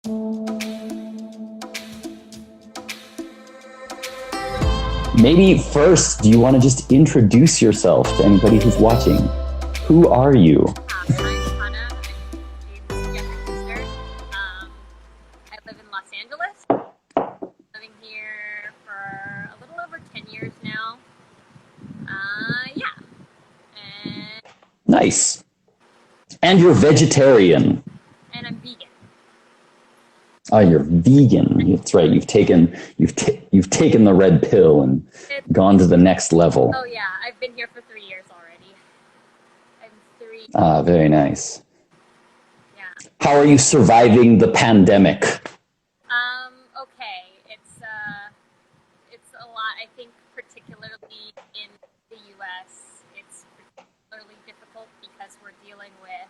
Maybe first, do you want to just introduce yourself to anybody who's watching? Who are you? I'm Hana. I'm James' younger sister. I live in Los Angeles. Living here for a little over 10 years now. Yeah. And, Nice. And you're vegetarian. and I'm vegan. Oh, you're vegan. That's right. You've taken the red pill and gone to the next level. Oh, yeah. I've been here for 3 years already. I'm 3. Ah, very nice. Yeah. How are you surviving the pandemic? Okay. It's a lot. I think particularly in the US, it's particularly difficult because we're dealing with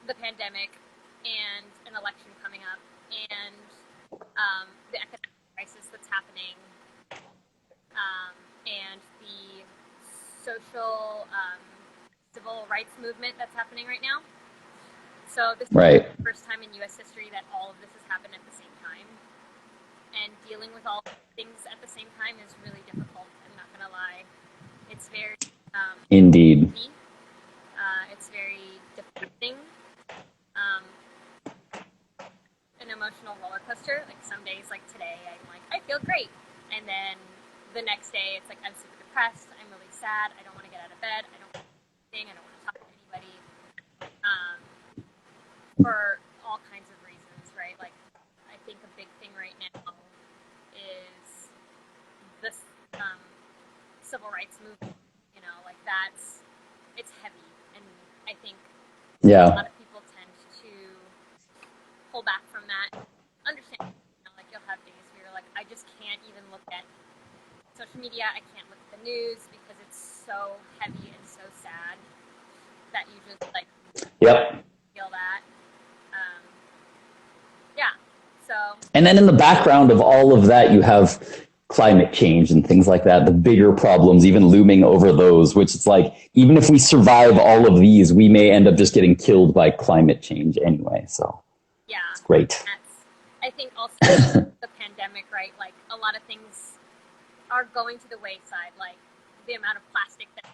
the pandemic and an election coming up, and the economic crisis that's happening, and the social civil rights movement that's happening right now. So this is the first time in U.S. history that all of this has happened at the same time, and dealing with all things at the same time is really difficult. I'm not gonna lie, it's very Indeed. It's very depressing. An emotional roller coaster. Like some days, like today, I'm like, I feel great, and then the next day, it's like I'm super depressed. I'm really sad. I don't want to get out of bed. I don't want to do anything. I don't want to talk to anybody. For all kinds of reasons, right? Like, I think a big thing right now is this civil rights movement. You know, like it's heavy, and I think a lot of people tend to pull back from that. Understand, you know, like you'll have days where you're like, I just can't even look at social media. I can't look at the news because it's so heavy and so sad that you just like feel that. Yeah. So. And then in the background of all of that, you have climate change and things like that, the bigger problems even looming over those, which it's like, even if we survive all of these, we may end up just getting killed by climate change anyway. So yeah, it's great. I think also the pandemic, right? Like a lot of things are going to the wayside. Like the amount of plastic that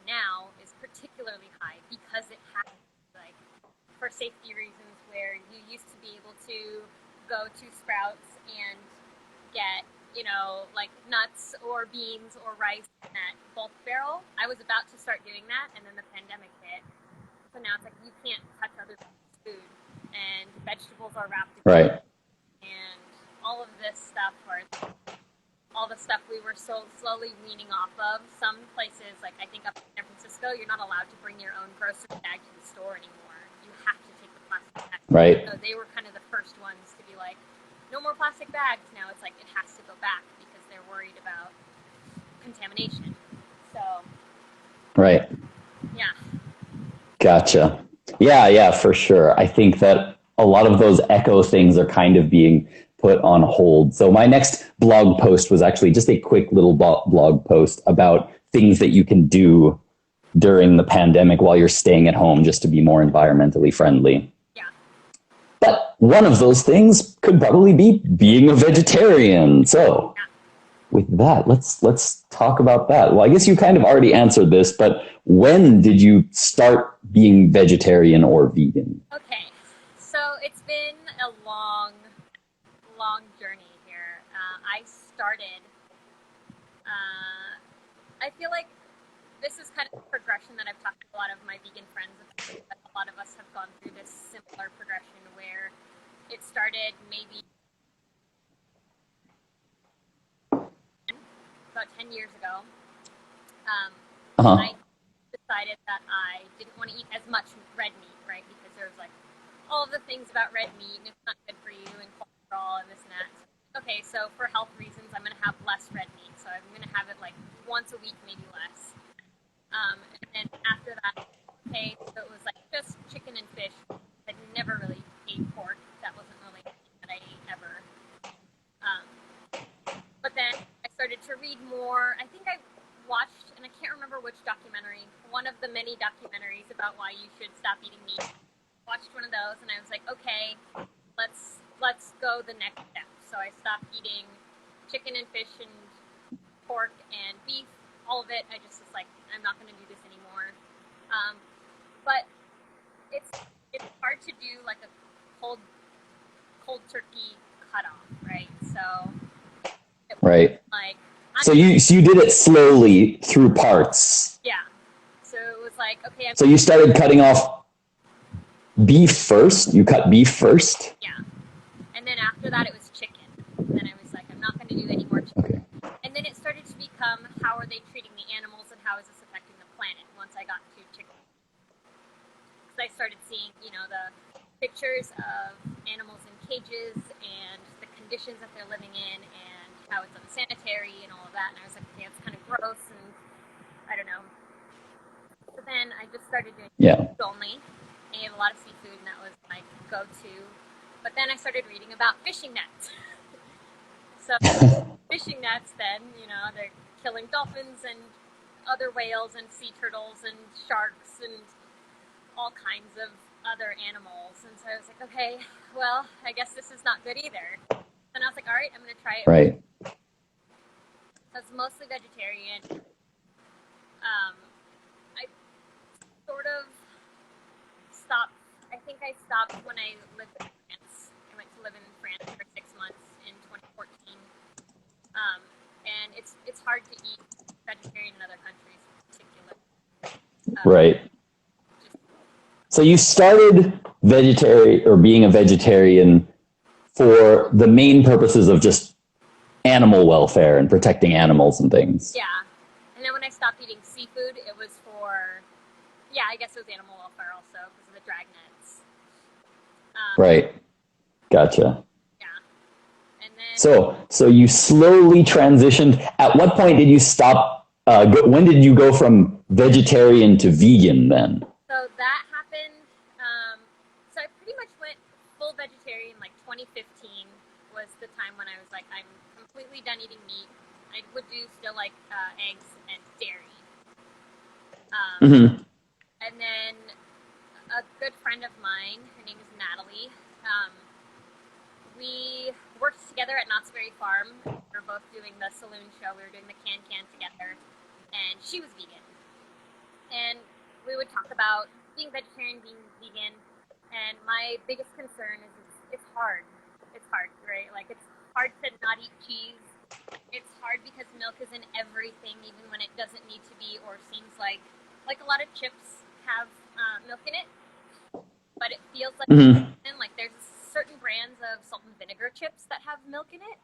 now is particularly high because it has, like, for safety reasons, where you used to be able to go to Sprouts and get, you know, like nuts or beans or rice in that bulk barrel. I was about to start doing that, and then the pandemic hit. So now it's like you can't touch other people's food, and vegetables are wrapped in Right. and all of this stuff, or all the stuff we were so slowly weaning off of. Some places, like I think up in San Francisco, you're not allowed to bring your own grocery bag to the store anymore. You have to take the plastic bag. Right. So they were kind of the first ones to be like, no more plastic bags. Now it's like it has to go back because they're worried about contamination. So. Right. Yeah. Gotcha. Yeah, for sure. I think that a lot of those echo things are kind of being put on hold. So my next blog post was actually just a quick little blog post about things that you can do during the pandemic while you're staying at home just to be more environmentally friendly. Yeah. But one of those things could probably be being a vegetarian. So with that, let's talk about that. Well, I guess you kind of already answered this, but when did you start being vegetarian or vegan? Okay, so it's been a long journey here. I started, I feel like this is kind of a progression that I've talked to a lot of my vegan friends about. A lot of us have gone through this similar progression where it started maybe about 10 years ago. I decided that I didn't want to eat as much red meat, right? Because there was like all of the things about red meat, and it's not good for you, and cholesterol, and this and that. Okay, so for health reasons, I'm going to have less red meat. So I'm going to have it like once a week, maybe less. And after that, okay, so it was like just chicken and fish. I never really ate pork. That wasn't really anything that I ate ever. But then I started to read more. I think I watched, and I can't remember which documentary, one of the many documentaries about why you should stop eating meat. Watched one of those, and I was like, okay, let's go the next step. So I stopped eating chicken and fish and pork and beef, all of it. I just was like, I'm not going to do this anymore. But it's hard to do like a cold turkey cutoff, right? So right. Like, so you did it slowly through parts. Yeah. So it was like, okay. So you started cutting off beef first. You cut beef first. Yeah. And then after that, it was chicken. And then I was like, I'm not going to do any more chicken. Okay. And then it started to become, how are they treating the animals and how is this affecting the planet once I got to chicken? Because I started seeing, the pictures of animals in cages and the conditions that they're living in and how it's unsanitary and all of that. And I was like, okay, it's kind of gross and I don't know. So then I just started doing seafood only. I ate a lot of seafood and that was my go-to. But then I started reading about fishing nets. So fishing nets then, they're killing dolphins and other whales and sea turtles and sharks and all kinds of other animals. And so I was like, okay, well, I guess this is not good either. And I was like, all right, I'm going to try it. Right. So it's mostly vegetarian. I sort of stopped. I think I stopped when I lived in France. I went to live in France for 6 months in 2014. And it's hard to eat vegetarian in other countries in particular. Right. So you started being a vegetarian for the main purposes of just animal welfare and protecting animals and things. Yeah. And then when I stopped eating seafood, it was for, I guess it was animal welfare also because of the dragnets. Right. Gotcha. Yeah. And then... So you slowly transitioned. At what point did you stop? When did you go from vegetarian to vegan then? So that happened. So I pretty much went full vegetarian, like 2015 was the time when I was like, I'm completely done eating meat. I would do still like eggs and dairy. And then a good friend of mine, her name is Natalie, we worked together at Knott's Berry Farm. We were both doing the saloon show. We were doing the can together. And she was vegan. And we would talk about being vegetarian, being vegan. And my biggest concern is it's hard. It's hard, right? Like, it's hard to not eat cheese. It's hard because milk is in everything, even when it doesn't need to be, or seems like a lot of chips have milk in it. But it feels like, like there's certain brands of salt and vinegar chips that have milk in it.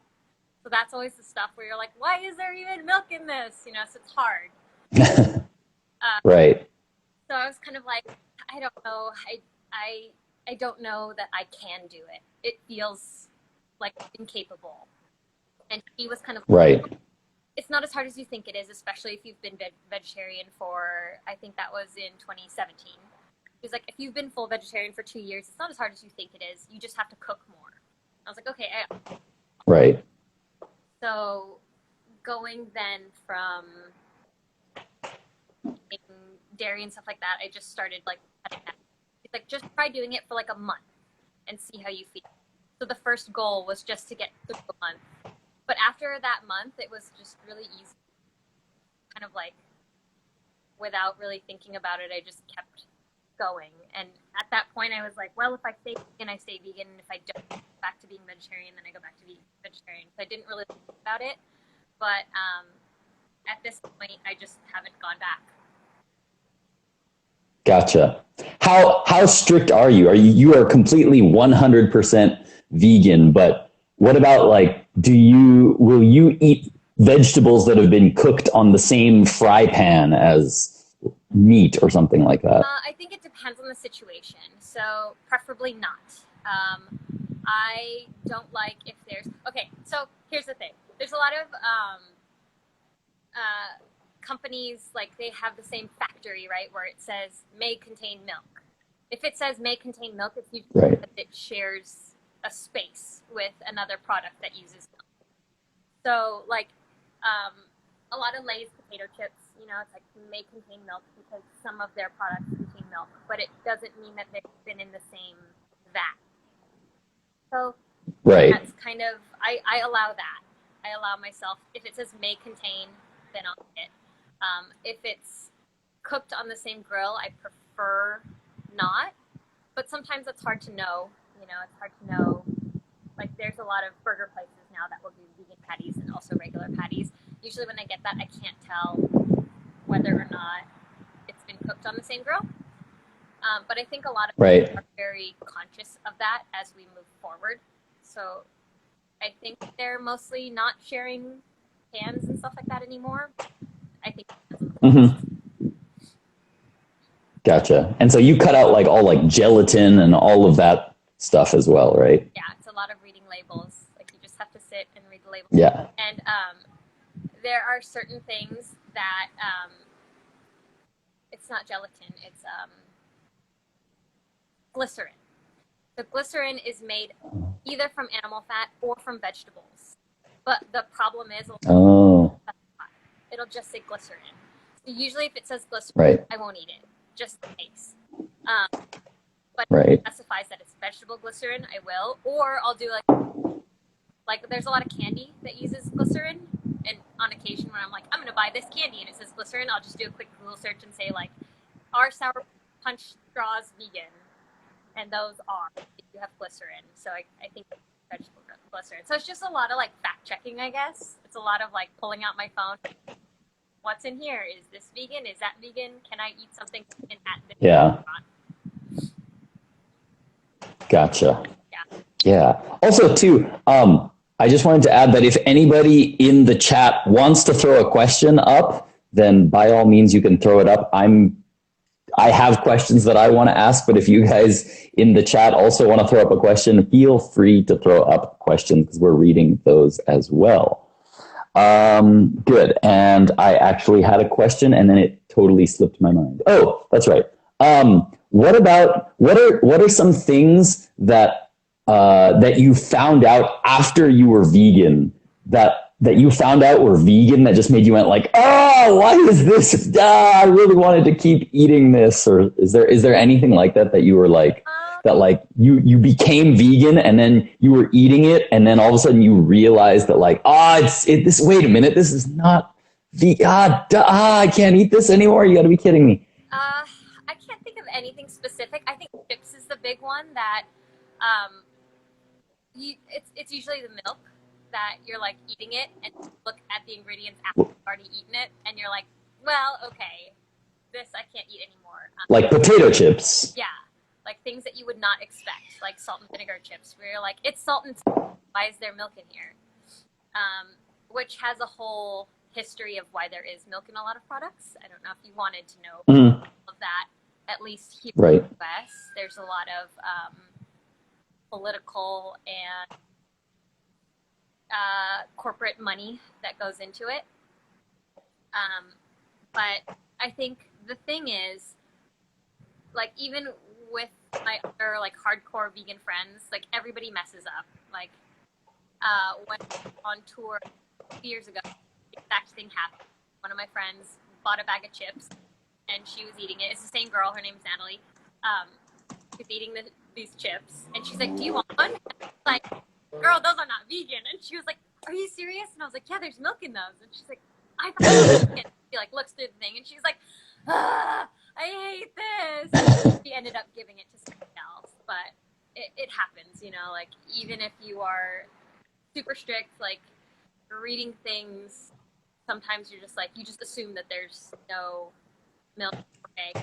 So that's always the stuff where you're like, why is there even milk in this? So it's hard. Right. So I was kind of like, I don't know. I don't know that I can do it. It feels like incapable. And he was kind of right. It's not as hard as you think it is, especially if you've been vegetarian for, I think that was in 2017. He was like, if you've been full vegetarian for 2 years, it's not as hard as you think it is. You just have to cook more. I was like, okay. Right. So going then from dairy and stuff like that, I just started like cutting that. It's like, just try doing it for like a month and see how you feel. So the first goal was just to get through a month. But after that month, it was just really easy. Kind of like, without really thinking about it, I just kept going. And at that point, I was like, well, if I stay vegan, I stay vegan. And if I don't go back to being vegetarian, then I go back to being vegetarian. So I didn't really think about it. But at this point, I just haven't gone back. Gotcha. How strict are you? You are completely 100% vegan, but what about like, will you eat vegetables that have been cooked on the same fry pan as meat or something like that? I think it depends on the situation. So preferably not. I don't like if there's, okay, so here's the thing. There's a lot of companies, like they have the same factory, right, where it says may contain milk. If it says may contain milk, it's usually right. that it shares a space with another product that uses milk. So like a lot of Lay's potato chips, it's like may contain milk because some of their products contain milk, but it doesn't mean that they've been in the same that. So Right. that's kind of, I allow that. I allow myself, if it says may contain, then I'll eat it. If it's cooked on the same grill, I prefer not. But sometimes it's hard to know. You know, it's hard to know. Like, there's a lot of burger places now that will do vegan patties and also regular patties. Usually when I get that, I can't tell whether or not it's been cooked on the same grill. But I think a lot of people are very conscious of that as we move forward. So I think they're mostly not sharing pans and stuff like that anymore. I think. Gotcha. And so you cut out like all like gelatin and all of that stuff as well, right? Yeah, it's a lot of reading labels. Like, you just have to sit and read the labels. Yeah. And there are certain things that it's not gelatin, it's glycerin. The glycerin is made either from animal fat or from vegetables. But the problem is, it'll just say glycerin. So usually if it says glycerin, I won't eat it, just in case. But if it specifies that it's vegetable glycerin, I will. Or I'll do like there's a lot of candy that uses glycerin. And on occasion when I'm like, I'm going to buy this candy and it says glycerin, I'll just do a quick Google search and say, like, are Sour Punch straws vegan? And those are, if you have glycerin. So I think vegetable glycerin. So it's just a lot of like fact checking, I guess. It's a lot of like pulling out my phone. What's in here? Is this vegan? Is that vegan? Can I eat something vegan at this restaurant? Gotcha. Yeah. Also, too, I just wanted to add that if anybody in the chat wants to throw a question up, then by all means you can throw it up. I have questions that I want to ask, but if you guys in the chat also want to throw up a question, feel free to throw up questions because we're reading those as well. Good. And I actually had a question and then it totally slipped my mind. Oh, that's right. What are some things that you found out after you were vegan that you found out were vegan that just made you went like, oh, why is this? I really wanted to keep eating this. Or is there anything like that you were like, that like you became vegan and then you were eating it and then all of a sudden you realized that like, wait a minute, this is not vegan. I can't eat this anymore. You got to be kidding me. I can't think of anything specific. I think chips is the big one that, it's usually the milk that you're like eating it and look at the ingredients after you've already eaten it and you're like, well, okay, this I can't eat anymore. Like potato chips. Yeah, like things that you would not expect, like salt and vinegar chips, where you're like, it's salt and vinegar. Why is there milk in here? Which has a whole history of why there is milk in a lot of products. I don't know if you wanted to know of that, at least here in the US. There's a lot of political and corporate money that goes into it. But I think the thing is, like, even with my other like hardcore vegan friends, like everybody messes up. Like when on tour 2 years ago, the exact thing happened. One of my friends bought a bag of chips and she was eating it. It's the same girl, her name's Natalie. She's eating these chips and she's like, do you want one? And I was like, girl, those are not vegan. And she was like, are you serious? And I was like, yeah, there's milk in those. And she's like, I thought it was vegan. She like looks through the thing and she's like, I hate this. And she ended up giving it to somebody else. But it happens, you know, like even if you are super strict, like reading things, sometimes you're just like, you just assume that there's no milk or egg,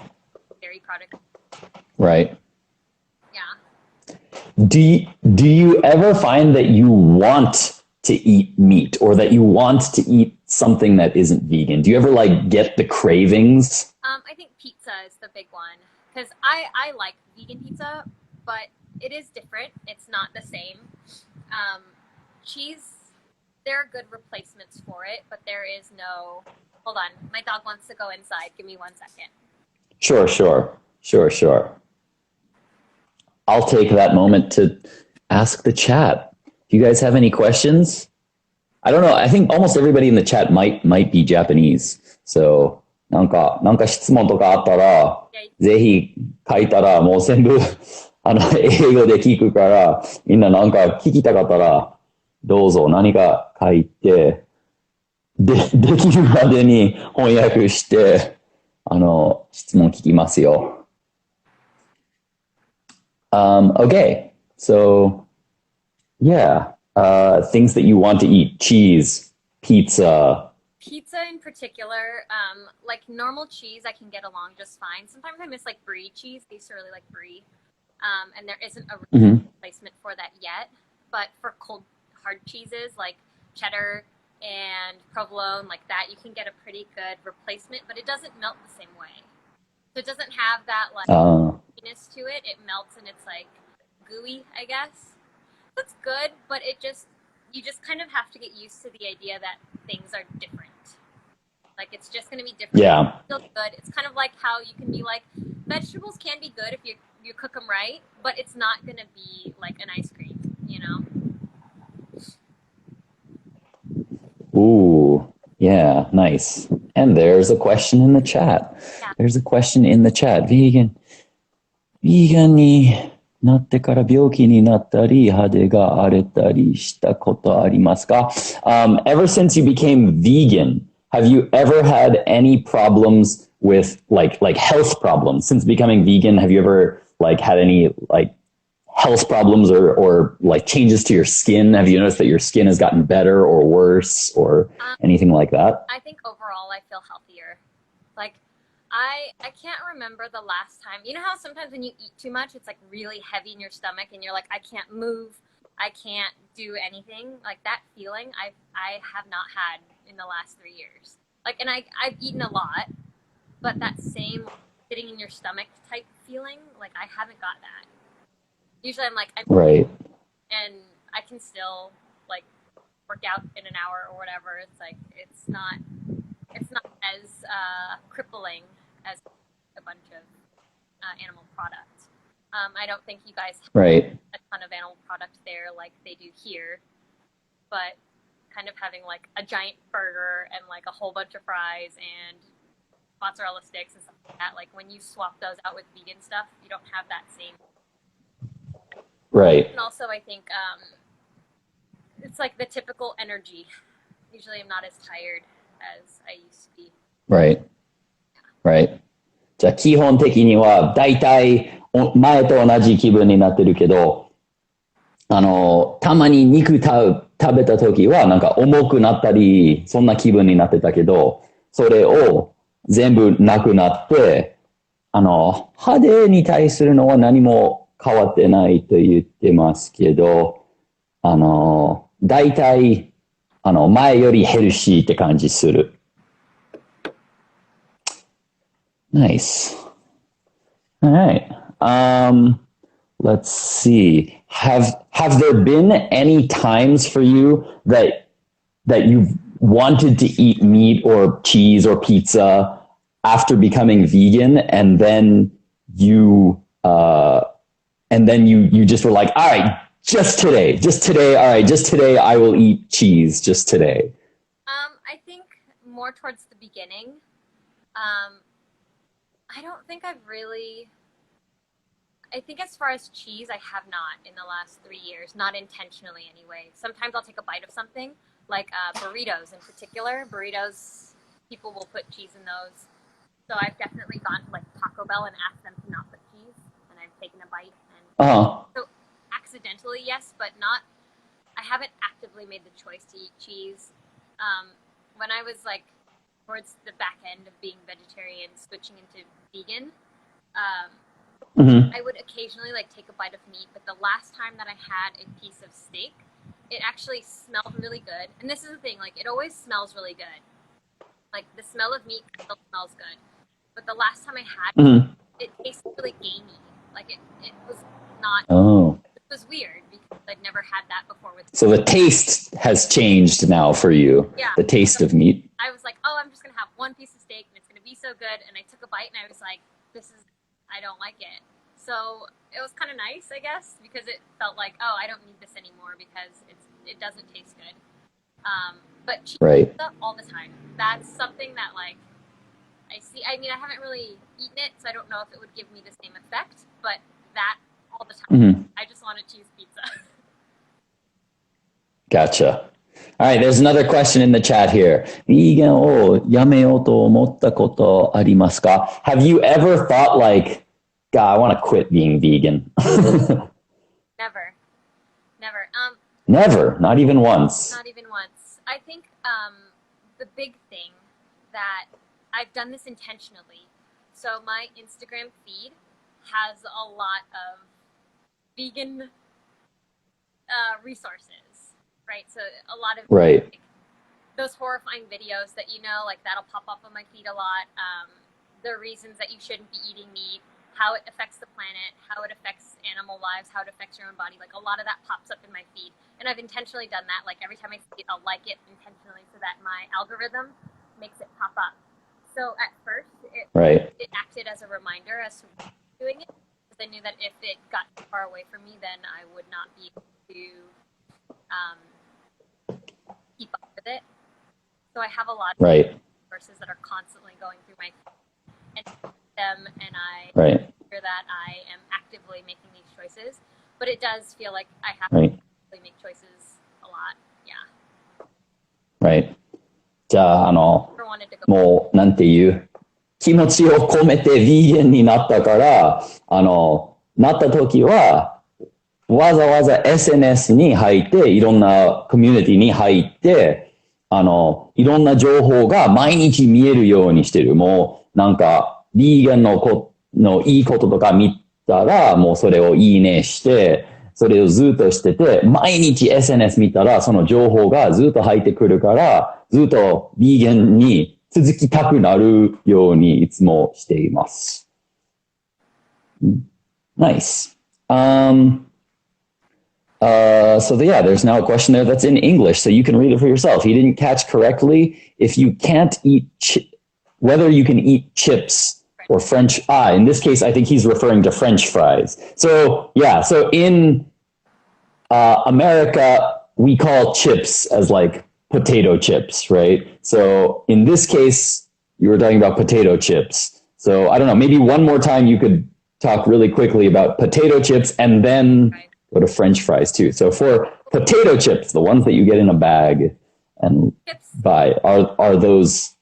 dairy product. Right. Yeah. Do you ever find that you want to eat meat or that you want to eat something that isn't vegan? Do you ever like get the cravings? I think pizza is the big one because I like vegan pizza, but it is different. It's not the same. Cheese, there are good replacements for it, but there is no, hold on, my dog wants to go inside. Give me 1 second. Sure. I'll take that moment to ask the chat. Do you guys have any questions? I don't know. I think almost everybody in the chat might be Japanese. So, なんか質問とかあったら、ぜひ書いたらもう全部英語で聞くから、みんななんか聞きたかったら、どうぞ何か書いて、できるまでに翻訳して、質問聞きますよ。Okay. So, yeah, things that you want to eat, cheese, pizza. Pizza in particular, like normal cheese, I can get along just fine. Sometimes I miss like brie cheese. I used to really like brie, and there isn't a Mm-hmm. replacement for that yet. But for cold hard cheeses like cheddar and provolone, like that, you can get a pretty good replacement. But it doesn't melt the same way. So it doesn't have that like sweetness to it. It melts and it's like gooey, I guess. That's good, but it just you just kind of have to get used to the idea that things are different. Like it's just going to be different. Yeah. It's still good. It's kind of like how you can be like vegetables can be good if you cook them right, but it's not going to be like an ice cream, you know? Ooh, yeah, nice. And there's a question in the chat. Yeah. There's a question in the chat. Vegan になってから病気になったり、肌が荒れたりしたことありますか? Ever since you became vegan, have you ever had any problems with like health problems since becoming vegan? Have you ever like had any like health problems or like changes to your skin? Have you noticed that your skin has gotten better or worse or anything like that? I think overall I feel healthier. Like I can't remember the last time. You know how sometimes when you eat too much, it's like really heavy in your stomach, and you're like, I can't move, I can't do anything. Like that feeling, I have not had in the last 3 years. Like, and I've eaten a lot, but that same sitting in your stomach type feeling, like I haven't got that. Usually I'm like, Right. and I can still like work out in an hour or whatever. It's like it's not as crippling as a bunch of animal products. I don't think you guys have Right. a ton of animal product there like they do here, but kind of having like a giant burger and like a whole bunch of fries and mozzarella sticks and stuff like that. Like when you swap those out with vegan stuff, you don't have that same. Right. And also, I think it's like the typical energy. Usually, I'm not as tired as I used to be. Right. Right. じゃあ基本的にはだいたい前と同じ気分になってるけど、たまに肉食べた時はなんか重くなったり、そんな気分になってたけど、それを全部なくなって、肌に対するのは何も変わってないと言ってますけど、だいたい、前よりヘルシーって感じする。Nice. All right. Let's see. Have there been any times for you that you've wanted to eat meat or cheese or pizza after becoming vegan, and then you just were like, all right, just today, all right, just today I will eat cheese, just today? I think more towards the beginning. I don't think I've really. I think as far as cheese, I have not in the last 3 years, not intentionally anyway. Sometimes I'll take a bite of something, like burritos in particular. Burritos, people will put cheese in those. So I've definitely gone to like Taco Bell and asked them to not put cheese, and I've taken a bite. And so accidentally, yes, but not. I haven't actively made the choice to eat cheese. When I was like towards the back end of being vegetarian, switching into vegan, I would occasionally like take a bite of meat, but the last time that I had a piece of steak, it actually smelled really good. And this is the thing, like it always smells really good. Like the smell of meat still smells good. But the last time I had it tasted really gamey. Like it was not. It was weird because I'd never had that before with. So the taste has changed now for you. Yeah. The taste of meat. I was like, oh, I'm just gonna have one piece of steak and it's gonna be so good. And I took a bite and I was like, I don't like it. So it was kind of nice, I guess, because it felt like, oh, I don't need this anymore because it doesn't taste good. But cheese pizza all the time. That's something that like I see. I mean, I haven't really eaten it, so I don't know if it would give me the same effect. But that all the time. Mhm. I just want a cheese pizza. Gotcha. All right, there's another question in the chat here. ビーガンをやめようと思ったことありますか? Have you ever thought like, God, I want to quit being vegan? Never, never. Never, not even once. Not even once. I think the big thing that I've done this intentionally. So my Instagram feed has a lot of vegan resources, right? So a lot of Right. like, those horrifying videos that like that'll pop up on my feed a lot. The reasons that you shouldn't be eating meat, how it affects the planet, how it affects animal lives, how it affects your own body. Like a lot of that pops up in my feed, and I've intentionally done that. Like every time I see it, I'll like it intentionally so that my algorithm makes it pop up. So at first, it acted as a reminder as to why I'm doing it, because I knew that if it got too far away from me, then I would not be able to keep up with it. So I have a lot of resources that are constantly going through my feed and them, and I figure that I am actively making these choices. But it does feel like I have to make choices a lot. Yeah. Right. じゃあ、もう、なんていう、気持ちを込めてビーガンになったから、なった時は、わざわざ SNS に入って、いろんなコミュニティに入って、いろんな情報が毎日見えるようにしてる。もう、なんか、ビーガンのいいこととか見たら、もうそれをいいねして、それをずっとしてて、毎日 SNS 見たら、その情報がずっと入ってくるから、ずっとビーガンに続きたくなるようにいつもしています。Nice. So yeah, there's now a question there that's in English, so you can read it for yourself. He didn't catch correctly. If you can't eat, whether you can eat chips or French, in this case, I think he's referring to French fries. So yeah, so in America, we call chips as like potato chips, right? So in this case, you were talking about potato chips. So I don't know, maybe one more time you could talk really quickly about potato chips and then go to French fries too. So for potato chips, the ones that you get in a bag and buy, are those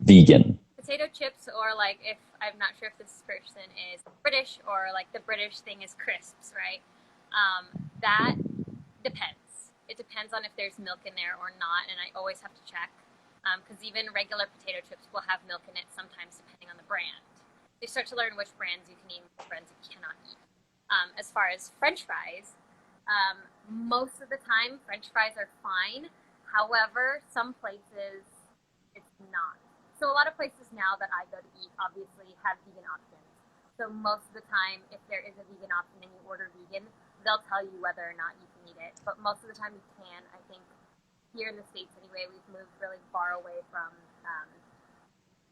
vegan? Potato chips, or like, if I'm not sure if this person is British, or like the British thing is crisps, right? That depends. It depends on if there's milk in there or not, and I always have to check, because even regular potato chips will have milk in it sometimes, depending on the brand. You start to learn which brands you can eat and which brands you cannot eat. As far as French fries, most of the time French fries are fine. However, some places it's not. So a lot of places now that I go to eat obviously have vegan options. So most of the time, if there is a vegan option and you order vegan, they'll tell you whether or not you can eat it. But most of the time you can. I think here in the States anyway, we've moved really far away from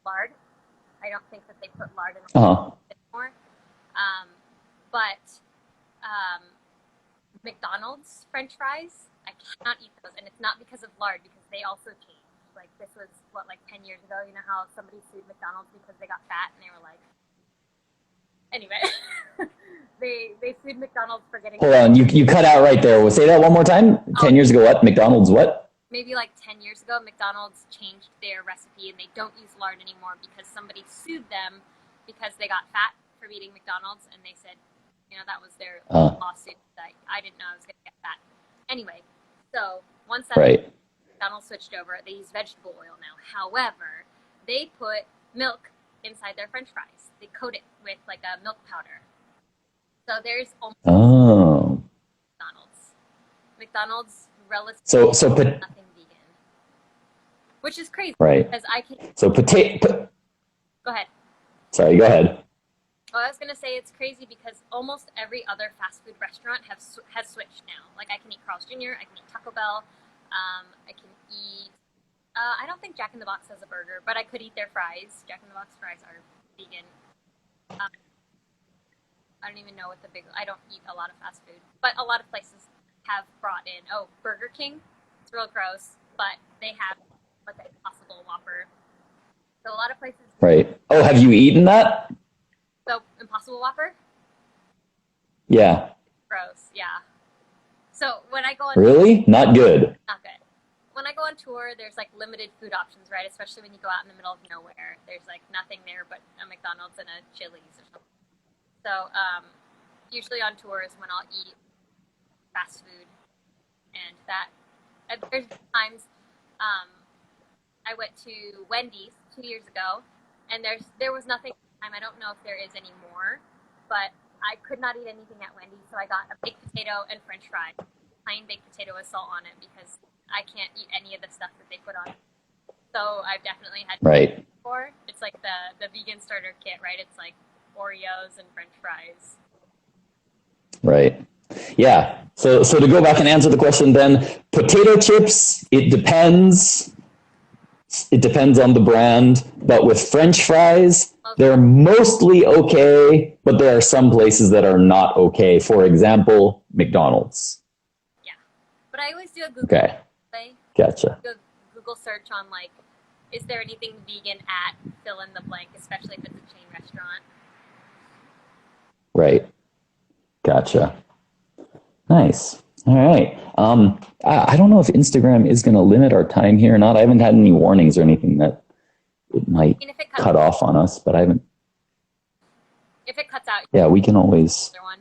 lard. I don't think that they put lard in anymore. But McDonald's French fries, I cannot eat those, and it's not because of lard, because they also changed. Like this was like 10 years ago. You know how somebody sued McDonald's because they got fat, and they were like, anyway, they sued McDonald's for getting. Hold on, you cut out right there. We'll say that one more time. 10 years ago, what? McDonald's what? Maybe like 10 years ago, McDonald's changed their recipe and they don't use lard anymore because somebody sued them because they got fat for eating McDonald's, and they said, that was their lawsuit. That I didn't know I was going to get fat. Anyway, so once that McDonald's switched over, they use vegetable oil now. However, they put milk inside their French fries. They coat it with like a milk powder. So there's almost McDonald's relatively nothing vegan, which is crazy. Right. Because I can. So potato. Go ahead. Sorry. Go ahead. Well, I was gonna say it's crazy because almost every other fast food restaurant has switched now. Like I can eat Carl's Jr., I can eat Taco Bell, I can eat. I don't think Jack in the Box has a burger, but I could eat their fries. Jack in the Box fries are vegan. I don't even know what I don't eat a lot of fast food, but a lot of places have brought in, Burger King. It's real gross, but they have like an Impossible Whopper. So a lot of places. Right. Oh, have you eaten that? So Impossible Whopper? Yeah. Gross. Yeah. So when I go on Really? Not good. not good. When I go on tour, there's like limited food options, right? Especially when you go out in the middle of nowhere. There's like nothing there but a McDonald's and a Chili's or something. So usually on tours when I'll eat fast food, and there's times um, I went to Wendy's 2 years ago, and there was nothing at the time. I don't know if there is anymore, but I could not eat anything at Wendy's, so I got a baked potato and French fries, plain baked potato with salt on it because I can't eat any of the stuff that they put on. So I've definitely had Right. before. It's like the vegan starter kit, right? It's like Oreos and French fries. Right. Yeah. So to go back and answer the question then, potato chips, it depends. It depends on the brand, but with French fries, they're mostly okay, but there are some places that are not okay. For example, McDonald's. Yeah. But I always do a Google Okay. Gotcha. Google search on like, is there anything vegan at fill in the blank, especially if it's a chain restaurant. Right. Gotcha. Nice. All right. I don't know if Instagram is going to limit our time here or not. I haven't had any warnings or anything that it might cut off on us, but I haven't. If it cuts out, yeah, we can always. Another one.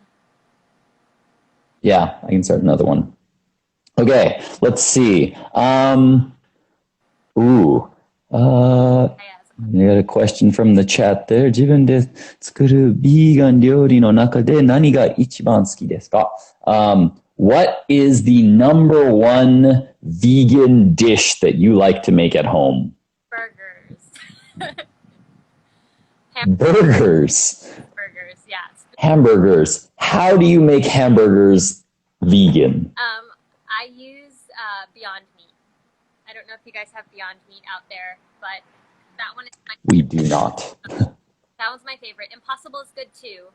Yeah, I can start another one. Okay, let's see. I got a question from the chat there. 自分で作るビーガン料理の中で何が一番好きですか? What is the number one vegan dish that you like to make at home? Burgers. Burgers. Burgers, yeah. Hamburgers. How do you make hamburgers vegan? I use Beyond Meat. I don't know if you guys have Beyond Meat out there, but that one is my favorite. We do not. That one's my favorite. Impossible is good too.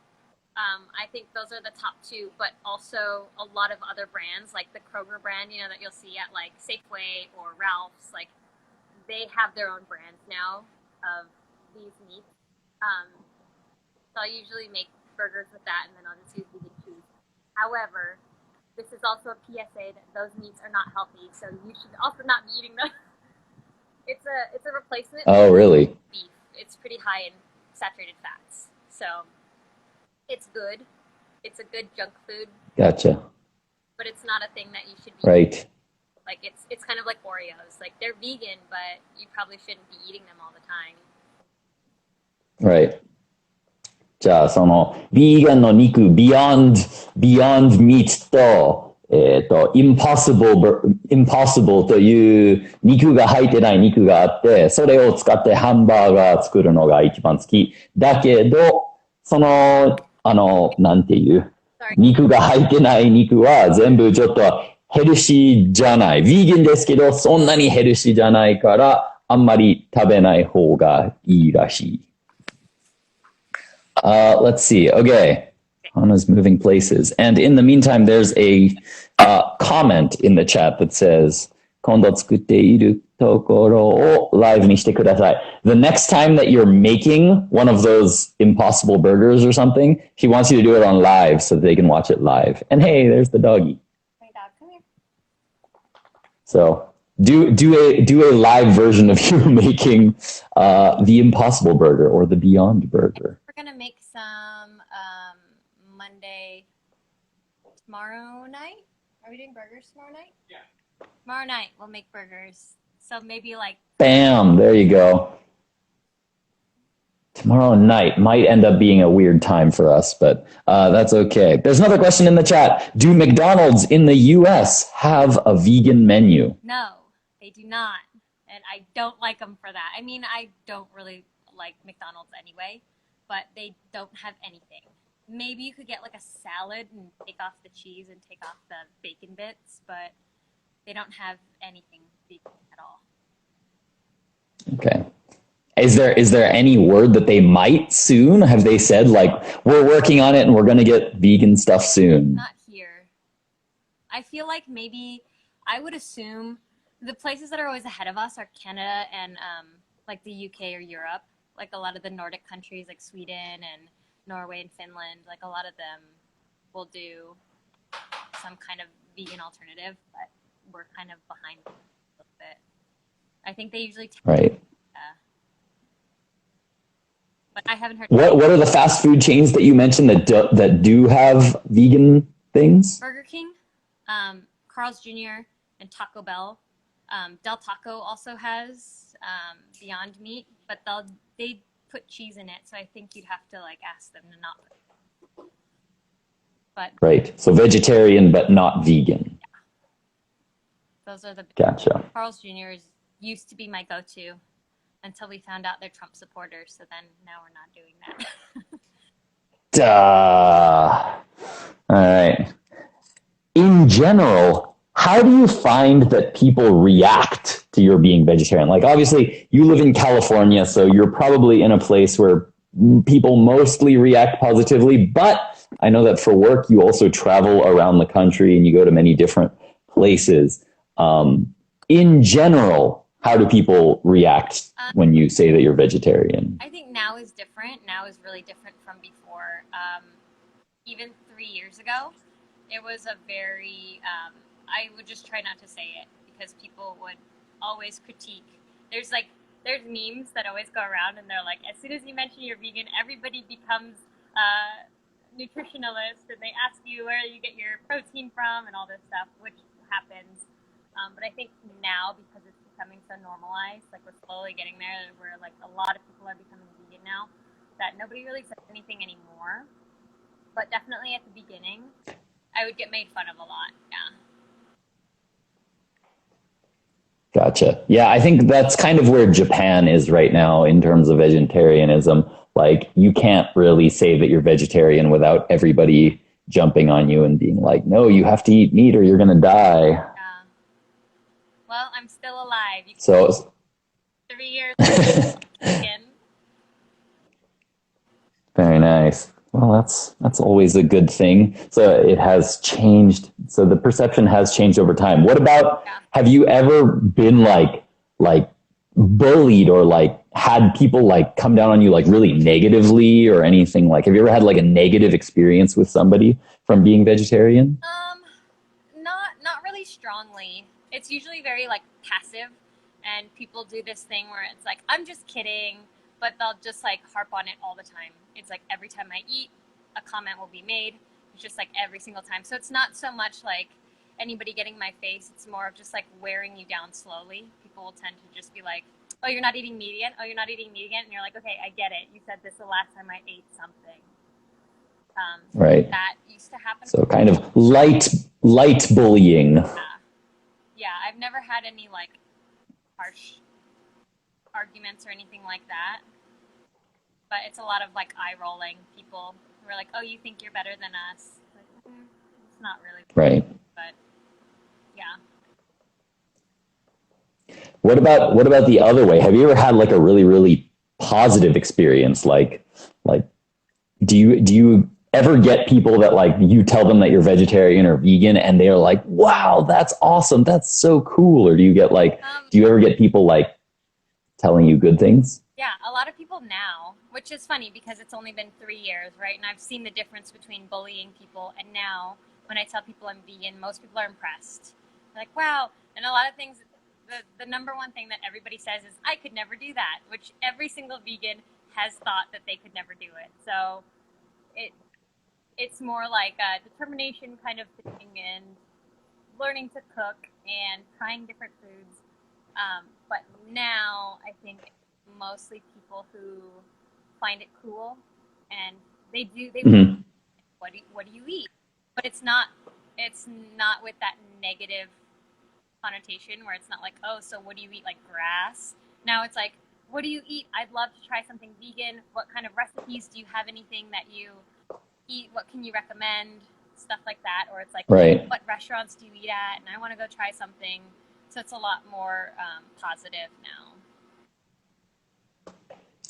I think those are the top two, but also a lot of other brands, like the Kroger brand, you know, that you'll see at like Safeway or Ralph's, like they have their own brands now of these meats. So I usually make burgers with that, and then I'll just use vegan cheese. However, this is also a PSA that those meats are not healthy, so you should also not be eating them. It's a replacement. Oh, really? Beef. It's pretty high in saturated fats, so it's good. It's a good junk food. Gotcha. But it's not a thing that you should be. Right. Like it's kind of like Oreos. Like they're vegan, but you probably shouldn't be eating them all the time. Right. じゃあ、その、ビーガンの肉、Beyond Meat と、Impossible という肉が入ってない肉があって、それを使ってハンバーガー作るのが一番好き。だけど、その、なんていう、肉が入ってない肉は全部ちょっとヘルシーじゃない。ビーガンですけど、そんなにヘルシーじゃないから、あんまり食べない方がいいらしい。Let's see. Okay. Hana's moving places. And in the meantime, there's a comment in the chat that says, 今度作っているところをライブにしてください. The next time that you're making one of those impossible burgers or something, he wants you to do it on live so that they can watch it live. And hey, there's the doggy. Hey, dog, come here. So do a live version of you making the Impossible Burger or the Beyond Burger. We're gonna make some Monday tomorrow night. Are we doing burgers tomorrow night? Yeah. Tomorrow night we'll make burgers. So maybe like. Bam! There you go. Tomorrow night might end up being a weird time for us, but that's okay. There's another question in the chat. Do McDonald's in the U.S. have a vegan menu? No, they do not. And I don't like them for that. I mean, I don't really like McDonald's anyway, but they don't have anything. Maybe you could get like a salad and take off the cheese and take off the bacon bits, but they don't have anything vegan at all. Okay. Is there any word that they might soon? Have they said like, we're working on it and we're going to get vegan stuff soon? Not here. I feel like maybe I would assume the places that are always ahead of us are Canada and like the UK or Europe. Like a lot of the Nordic countries like Sweden and Norway and Finland, like a lot of them people do some kind of vegan alternative, but we're kind of behind a little bit. I think they usually right. But I haven't heard. What are the fast food chains that you mentioned that do have vegan things? Burger King, Carl's Jr., and Taco Bell. Del Taco also has Beyond Meat, but they put cheese in it, so I think you'd have to like ask them to not put it. But right, so vegetarian but not vegan. Yeah. Those are the gotcha. Carl's Jr. used to be my go-to until we found out they're Trump supporters, so then now we're not doing that. Duh. All right. In general, how do you find that people react to your being vegetarian? Like, obviously, you live in California, so you're probably in a place where people mostly react positively. But I know that for work, you also travel around the country and you go to many different places. In general, how do people react when you say that you're vegetarian? I think now is different. Now is really different from before. Even 3 years ago, it was a very... I would just try not to say it because people would always critique. There's memes that always go around and they're like, as soon as you mention you're vegan, everybody becomes a nutritionalist and they ask you where you get your protein from and all this stuff, which happens. But I think now, because it's becoming so normalized, like we're slowly getting there, where like a lot of people are becoming vegan now, that nobody really says anything anymore. But definitely at the beginning, I would get made fun of a lot. Yeah. Gotcha. Yeah, I think that's kind of where Japan is right now in terms of vegetarianism. Like, you can't really say that you're vegetarian without everybody jumping on you and being like, no, you have to eat meat or you're going to die. Yeah. Well, I'm still alive. So 3 years again. Very nice. Well, that's always a good thing. So it has changed. So the perception has changed over time. What about, have you ever been like bullied or like had people like come down on you like really negatively or anything? Like, have you ever had like a negative experience with somebody from being vegetarian? Not really strongly. It's usually very like passive, and people do this thing where it's like, I'm just kidding, but they'll just like harp on it all the time. It's like every time I eat, a comment will be made. It's just like every single time. So it's not so much like anybody getting in my face. It's more of just like wearing you down slowly. People will tend to just be like, oh, you're not eating meat again? Oh, you're not eating meat again? And you're like, okay, I get it. You said this the last time I ate something. Right. That used to happen. So kind of light bullying. Yeah, I've never had any like harsh arguments or anything like that. But it's a lot of like eye rolling. People who are like, oh, you think you're better than us. Like, it's not really. Right. But yeah. What about the other way? Have you ever had like a really, really positive experience? Like do you ever get people that like you tell them that you're vegetarian or vegan and they're like, wow, that's awesome. That's so cool. Or do you get like, do you ever get people like telling you good things? Yeah, a lot of people now, which is funny because it's only been 3 years, right? And I've seen the difference between bullying people and now when I tell people I'm vegan, most people are impressed. They're like, wow. And a lot of things, the number one thing that everybody says is, I could never do that, which every single vegan has thought that they could never do it. So it's more like a determination kind of thing and learning to cook and trying different foods. But now I think mostly people who find it cool and they Mm-hmm. what do you eat? But it's not with that negative connotation where it's not like, oh, so what do you eat, like grass? Now it's like, what do you eat? I'd love to try something vegan. What kind of recipes? Do you have anything that you eat? What can you recommend? Stuff like that. Or it's like, right. What restaurants do you eat at? And I want to go try something. So it's a lot more positive now.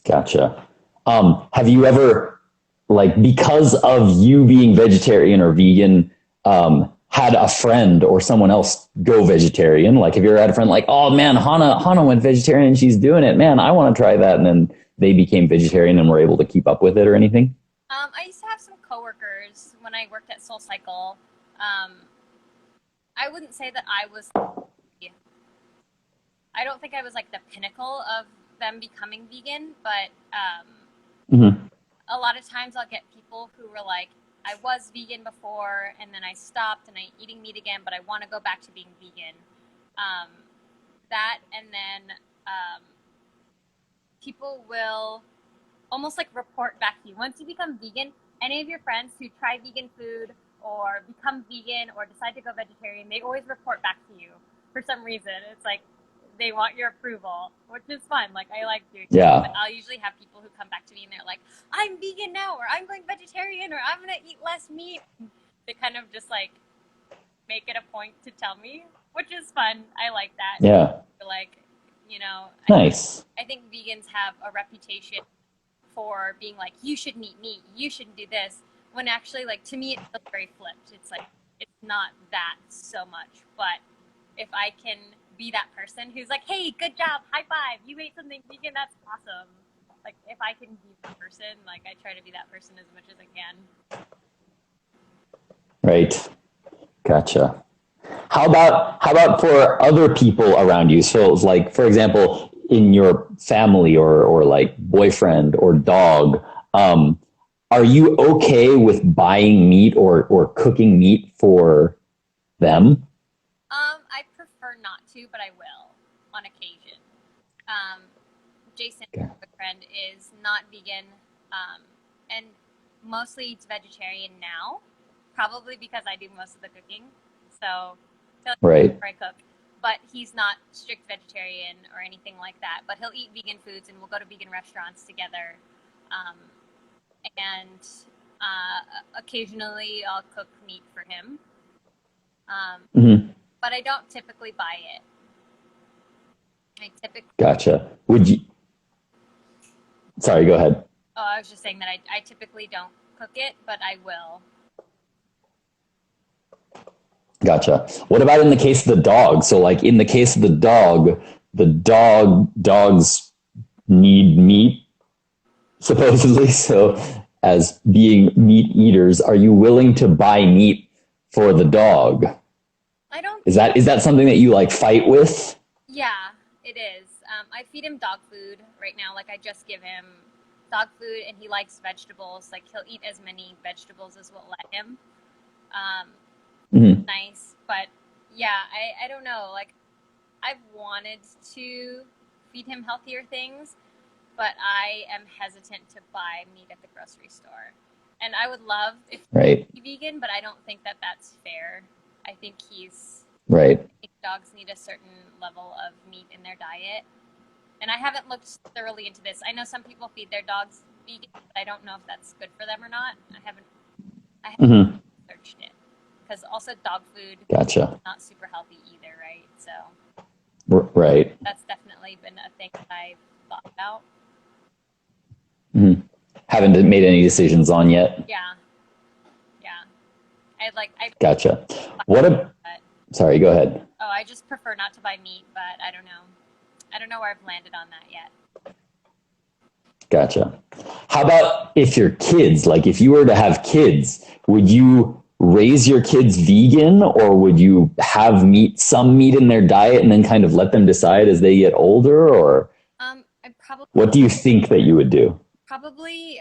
Gotcha. Have you ever, like, because of you being vegetarian or vegan, had a friend or someone else go vegetarian? Like, have you ever had a friend like, oh man, Hana went vegetarian and she's doing it. Man, I want to try that. And then they became vegetarian and were able to keep up with it or anything? I used to have some coworkers when I worked at Soul Cycle, I wouldn't say that I don't think I was like the pinnacle of them becoming vegan, but Hmm. a lot of times I'll get people who were like, I was vegan before and then I stopped and I'm eating meat again, but I want to go back to being vegan. Um, that and then people will almost like report back to you. Once you become vegan, any of your friends who try vegan food or become vegan or decide to go vegetarian, they always report back to you for some reason. It's like they want your approval, which is fun. Like I like doing that. But Yeah. I'll usually have people who come back to me and they're like, I'm vegan now, or I'm going vegetarian, or I'm gonna eat less meat. They kind of just like make it a point to tell me, which is fun. I like that. Yeah. Like, you know, Nice. I think vegans have a reputation for being like, you shouldn't eat meat, you shouldn't do this. When actually, like, to me, it feels very flipped. It's like, it's not that so much. But if I can be that person who's like, hey, good job, high five, you ate something vegan, that's awesome. Like, if I can be that person, like, I try to be that person as much as I can. Right. Gotcha. How about for other people around you? So like, for example, in your family or like boyfriend or dog, um, are you okay with buying meat or cooking meat for them? I prefer not to, but I will on occasion. Um, Jason, Okay. my friend, is not vegan, and mostly eats vegetarian now, probably because I do most of the cooking. So I feel Right. like I cook, but he's not strict vegetarian or anything like that. But he'll eat vegan foods, and we'll go to vegan restaurants together. Um, and occasionally, I'll cook meat for him. Um, Hmm. but I don't typically buy it. I typically, Gotcha. Would you? Sorry. Go ahead. oh, I was just saying that I typically don't cook it, but I will. Gotcha. What about in the case of the dog? So like in the case of the dogs need meat supposedly. So as being meat eaters, are you willing to buy meat for the dog? I don't. Is that something that you like fight with? Yeah, it is. I feed him dog food right now. Like I just give him dog food, and he likes vegetables. Like he'll eat as many vegetables as we'll let him. Um, Hmm. nice, but yeah, I don't know. Like I've wanted to feed him healthier things, but I am hesitant to buy meat at the grocery store. And I would love if Right. he's vegan, but I don't think that that's fair. I think Right. I think dogs need a certain level of meat in their diet. And I haven't looked thoroughly into this. I know some people feed their dogs vegan, but I don't know if that's good for them or not. I haven't Hmm. researched it. Because also dog food Gotcha. not super healthy either, right? So Right. that's definitely been a thing that I've thought about. Hmm. Haven't made any decisions on yet. Yeah, yeah. I Gotcha. What a, but sorry, go ahead. oh, I just prefer not to buy meat, but I don't know. I don't know where I've landed on that yet. Gotcha. How about if your kids, like if you were to have kids, would you raise your kids vegan or would you have some meat in their diet and then kind of let them decide as they get older? Or I probably what do you think that you would do? probably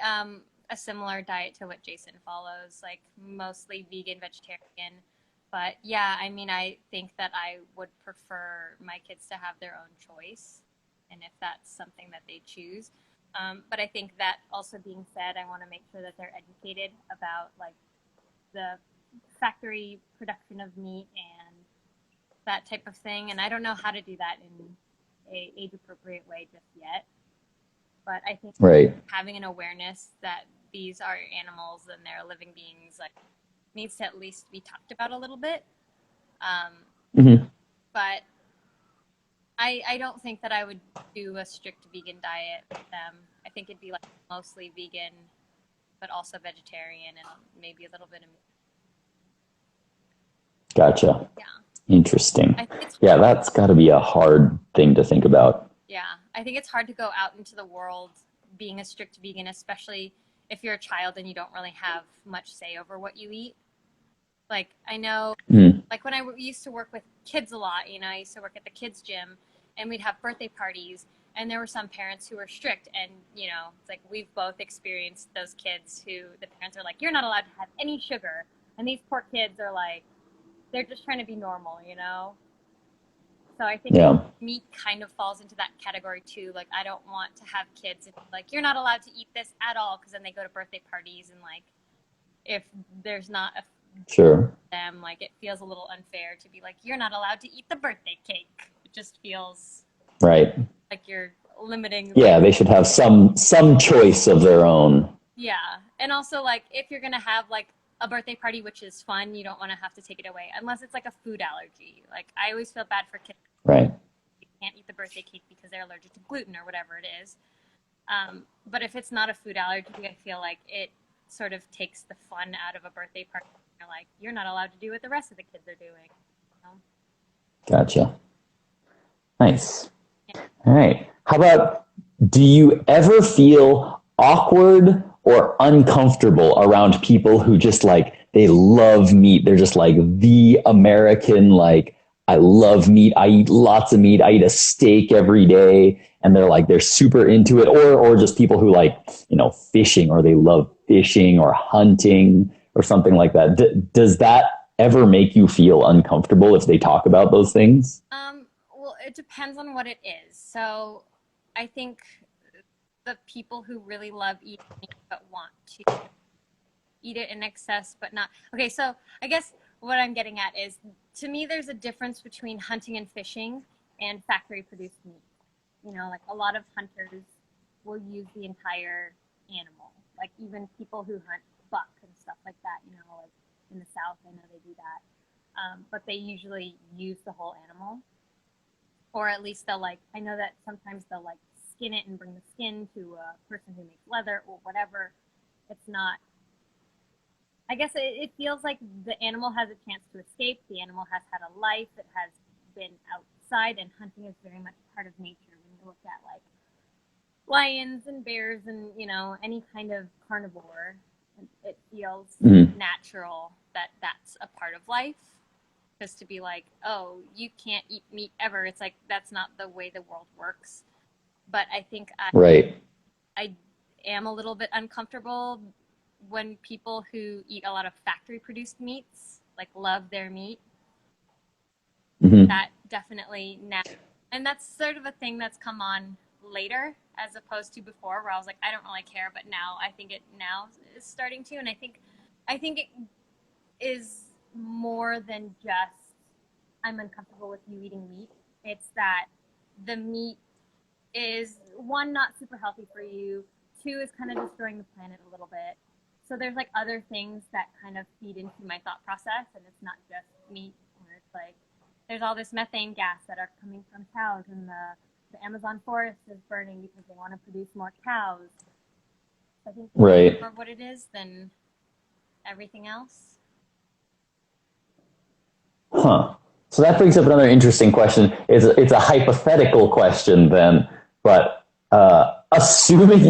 a similar diet to what Jason follows, like mostly vegan, vegetarian. But yeah, I mean, I think that I would prefer my kids to have their own choice, and if that's something that they choose. But I think that also being said, I want to make sure that they're educated about like the factory production of meat and that type of thing. And I don't know how to do that in a age appropriate way just yet. But I think Right. having an awareness that these are animals and they're living beings like needs to at least be talked about a little bit. Um, Hmm. but I don't think that I would do a strict vegan diet with them. I think it'd be like mostly vegan, but also vegetarian and maybe a little bit of meat. Gotcha. Yeah. Interesting. I think it's Yeah, that's got to be a hard thing to think about. Yeah, I think it's hard to go out into the world being a strict vegan, especially if you're a child and you don't really have much say over what you eat. Like, I know, Mm. like when I used to work with kids a lot, you know, I used to work at the kids gym and we'd have birthday parties, and there were some parents who were strict, and, you know, it's like we've both experienced those kids who the parents are like, you're not allowed to have any sugar. And these poor kids are like, they're just trying to be normal, you know? So I think Yeah. meat kind of falls into that category too. Like, I don't want to have kids and like, you're not allowed to eat this at all, because then they go to birthday parties and like, if there's not a Sure. them, like it feels a little unfair to be like, you're not allowed to eat the birthday cake. It just feels Right. like you're limiting. Yeah, they should have some choice of their own. Yeah. And also, like, if you're going to have like a birthday party, which is fun, you don't want to have to take it away unless it's like a food allergy. Like, I always feel bad for kids Right. who can't eat the birthday cake because they're allergic to gluten or whatever it is. But if it's not a food allergy, I feel like it sort of takes the fun out of a birthday party. You're like, you're not allowed to do what the rest of the kids are doing. You know? Gotcha. Nice. All right. How about, do you ever feel awkward or uncomfortable around people who just like, they love meat? They're just like the American, like, I love meat. I eat lots of meat. I eat a steak every day. And they're like, they're super into it. Or just people who like, you know, fishing, or they love fishing or hunting or something like that. Does that ever make you feel uncomfortable if they talk about those things? Well, it depends on what it is. So I think the people who really love eating meat but want to eat it in excess, but not. Okay, so I guess what I'm getting at is, to me, there's a difference between hunting and fishing and factory produced meat. You know, like a lot of hunters will use the entire animal. Like even people who hunt buck and stuff like that, you know, like in the South, I know they do that. But they usually use the whole animal. Or at least they'll like, I know that sometimes they'll like skin it and bring the skin to a person who makes leather or whatever. It's not, I guess it feels like the animal has a chance to escape. The animal has had a life. It has been outside, and hunting is very much part of nature. When you look at like lions and bears and, you know, any kind of carnivore, it feels natural that that's a part of life. Just to be like, oh, you can't eat meat ever. It's like, that's not the way the world works. But I think Right. I am a little bit uncomfortable when people who eat a lot of factory produced meats, like, love their meat. Mm-hmm. That definitely now, and that's sort of a thing that's come on later as opposed to before, where I was like, I don't really care, but now I think it now is starting to, and I think it is more than just, I'm uncomfortable with you eating meat. It's that the meat is, one, not super healthy for you, two, is kind of destroying the planet a little bit. So there's like other things that kind of feed into my thought process, and it's not just meat. Where it's like, there's all this methane gas that are coming from cows, and the Amazon forest is burning because they want to produce more cows. I think Right. more what it is than everything else. Huh. So that brings up another interesting question. It's a hypothetical question then, but assuming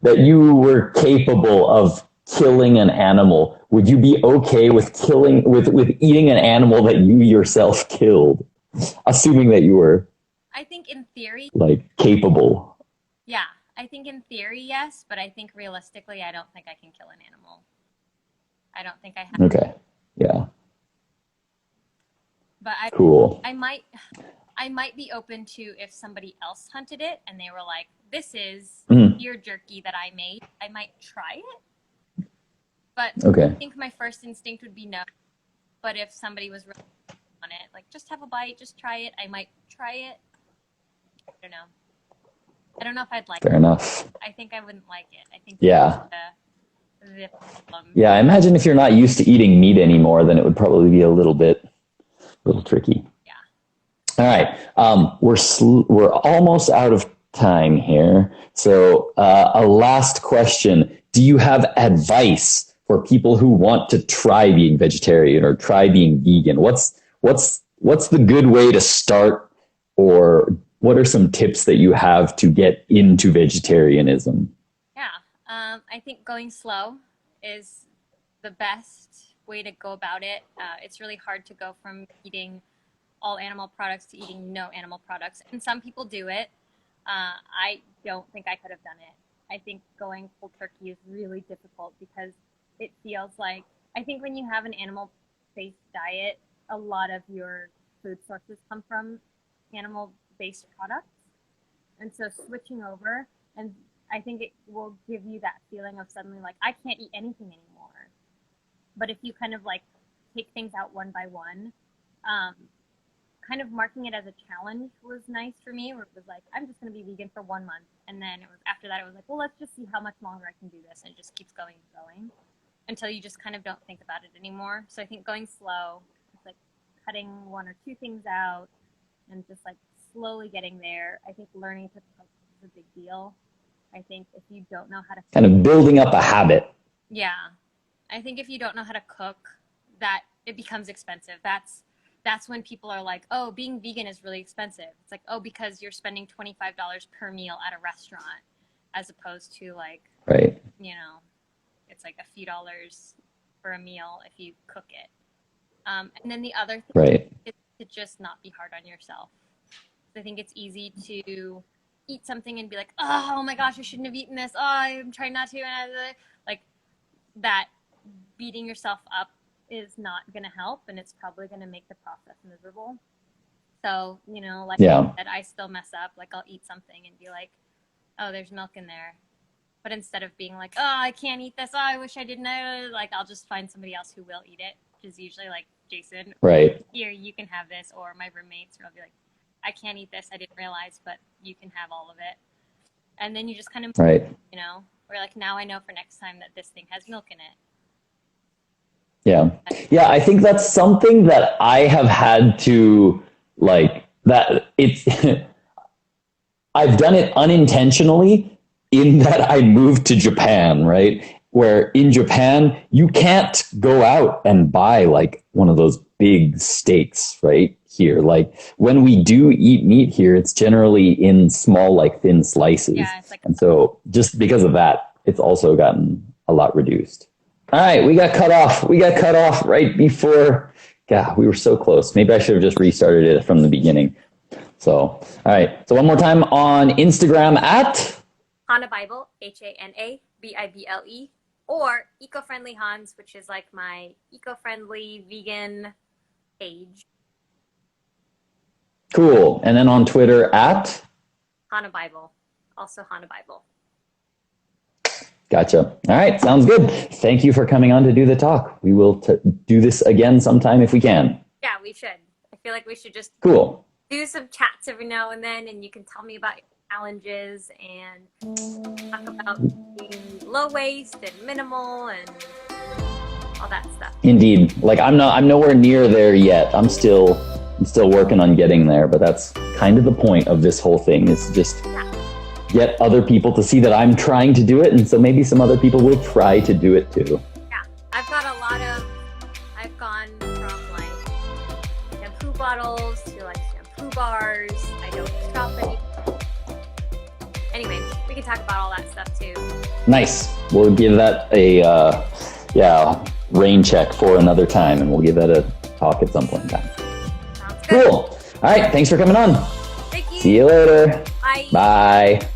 that you were capable of killing an animal, would you be okay with eating an animal that you yourself killed? Assuming that you were, I think in theory, like, capable. yeah. I think in theory, yes, but I think realistically, I don't think I can kill an animal. I don't think I have. Okay. Yeah. But Cool. I might be open to if somebody else hunted it and they were like, this is deer jerky that I made. I might try it. But Okay. I think my first instinct would be no. But if somebody was really on it, like, just have a bite, just try it, I might try it. I don't know. I don't know if I'd like Fair it. enough. I think I wouldn't like it. I think Yeah. the problem. Yeah, I imagine if you're not used to eating meat anymore, then it would probably be a little tricky. Yeah. All right. We're almost out of time here. So a last question. Do you have advice for people who want to try being vegetarian or try being vegan? What's the good way to start, or what are some tips that you have to get into vegetarianism? Yeah. I think going slow is the best way to go about it. It's really hard to go from eating all animal products to eating no animal products. And some people do it. I don't think I could have done it. I think going cold turkey is really difficult because it feels like, I think when you have an animal-based diet, a lot of your food sources come from animal-based products. And so switching over, and I think it will give you that feeling of suddenly like, I can't eat anything anymore. But if you kind of like take things out one by one, kind of marking it as a challenge was nice for me, where it was like, I'm just going to be vegan for 1 month. And then it was after that, it was like, well, let's just see how much longer I can do this. And it just keeps going and going until you just kind of don't think about it anymore. So I think going slow, it's like cutting 1 or 2 things out and just like slowly getting there. I think learning to cook is a big deal. I think if you don't know how to kind of building up a habit. Yeah. I think if you don't know how to cook, that it becomes expensive. That's when people are like, oh, being vegan is really expensive. It's like, oh, because you're spending $25 per meal at a restaurant, as opposed to like, right, it's like a few dollars for a meal if you cook it. And then the other thing right, is to just not be hard on yourself. I think it's easy to eat something and be like, oh my gosh, I shouldn't have eaten this. Oh, I'm trying not to. Like that, beating yourself up is not going to help, and it's probably going to make the process miserable. So, like I said, I still mess up. Like I'll eat something and be like, oh, there's milk in there. But instead of being like, oh, I can't eat this. Oh, I wish I didn't know. Like I'll just find somebody else who will eat it, which is usually like Jason. Right. Here, you can have this. Or my roommates will be like, I can't eat this. I didn't realize, but you can have all of it. And then you just kind of, right. We're like, now I know for next time that this thing has milk in it. Yeah. Yeah. I think that's something that I have had to I've done it unintentionally in that I moved to Japan, right? Where in Japan, you can't go out and buy like one of those big steaks, right? Here, like when we do eat meat here, it's generally in small, like thin slices. Yeah, it's like and so just because of that, it's also gotten a lot reduced. All right, we got cut off right before. God, we were so close. Maybe I should have just restarted it from the beginning. So, all right. So one more time on Instagram at Hana Bible, HANABIBLE, or Eco-Friendly Hans, which is like my eco-friendly vegan page. Cool. And then on Twitter at Hana Bible, also Hana Bible. Gotcha. All right. Sounds good. Thank you for coming on to do the talk. We will do this again sometime if we can. Yeah, we should. I feel like we should just cool. Do some chats every now and then, and you can tell me about your challenges and talk about being low waste and minimal and all that stuff. Indeed. Like I'm nowhere near there yet. I'm still working on getting there, but that's kind of the point of this whole thing is just get other people to see that I'm trying to do it. And so maybe some other people will try to do it too. Yeah. I've gone from like shampoo bottles to like shampoo bars. I don't shop any. Anyway, we can talk about all that stuff too. Nice. We'll give that a, rain check for another time, and we'll give that a talk at some point in time. Sounds good. Cool. All right. Thanks for coming on. Thank you. See you later. Bye. Bye.